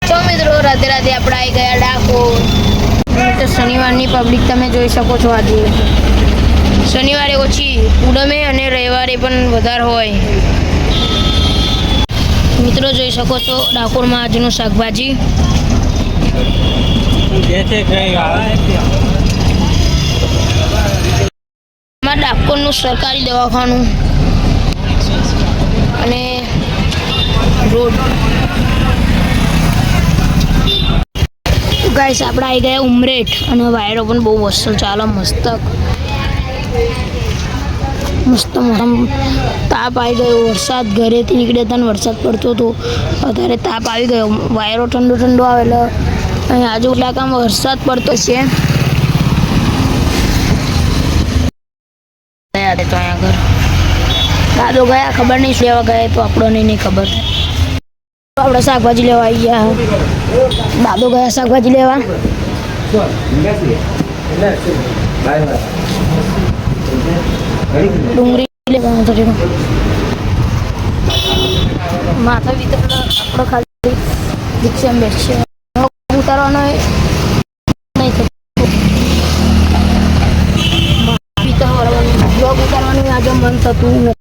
તો મિત્રો રાધે રાધે આપણે આવી ગયા ડાકોર. તો શનિવારની પબ્લિક તમે જોઈ શકો છો. આજે શનિવારે ઓછી ઉડમે અને રવિવારે પણ વધારે હોય. મિત્રો જોઈ શકો છો ડાકોરમાં આજનું શાકભાજી. ડાકોરનું સરકારી દવાખાનું અને રોડ. ગાઈસ આપણે આવી ગયા ઉમરેઠ અને વાયરો પણ બહુ વસ્તુ ચાલે મસ્ત તાપ આવી ગયો. વરસાદ ઘરેથી નીકળ્યા હતા ને વરસાદ પડતો હતો. અત્યારે તાપ આવી ગયો. વાયરો ઠંડો ઠંડો આવે એટલે અહીં આજુ ઇલાકામાં વરસાદ પડતો છે. ગયા તો અહીંયા આગળ દાદો ગયા ખબર નહીં લેવા ગયા તો આપણને નહીં ખબર. આપણે શાકભાજી લેવા આવી ગયા. દાદો ગયા શાકભાજી લેવા. ડુંગળી લેવાનું થયું. માથા વિતર આપણે ખાલી રિક્ષામાં બેસીએ. ઉતારવાનો નહીં થતું. બ્લોગ ઉતારવાનું આજે મન થતું નથી.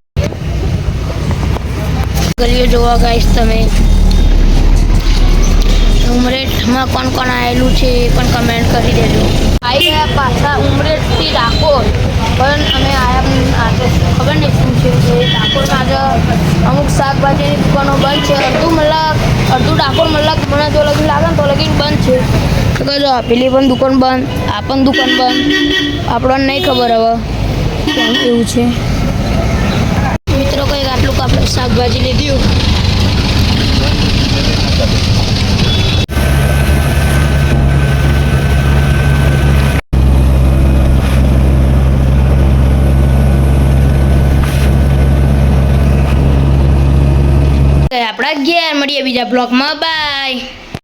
ગલીઓ જોવા ગાઈશ તમે. ઉમરેઠમાં કોણ કોણ આવેલું છે એ પણ કમેન્ટ કરી દેજો. આવી ગયા પાછા ઉમરેઠથી ડાકોર. પણ અમે આવ્યા ખબર નહીં શું છે. ડાકોરમાં આજે અમુક શાકભાજીની દુકાનો બંધ છે. અડધું ડાકોર મલ્લા મને જો લગી લાગે ને તો લગી બંધ છે. તો કહેજો પેલી પણ દુકાન બંધ, આ પણ દુકાન બંધ. આપણને નહીં ખબર હવે કેમ એવું છે. મિત્રો કંઈક આટલું આપણે શાકભાજી લીધું. આપણા ઘેર મળીએ બીજા બ્લોગમાં. બાય.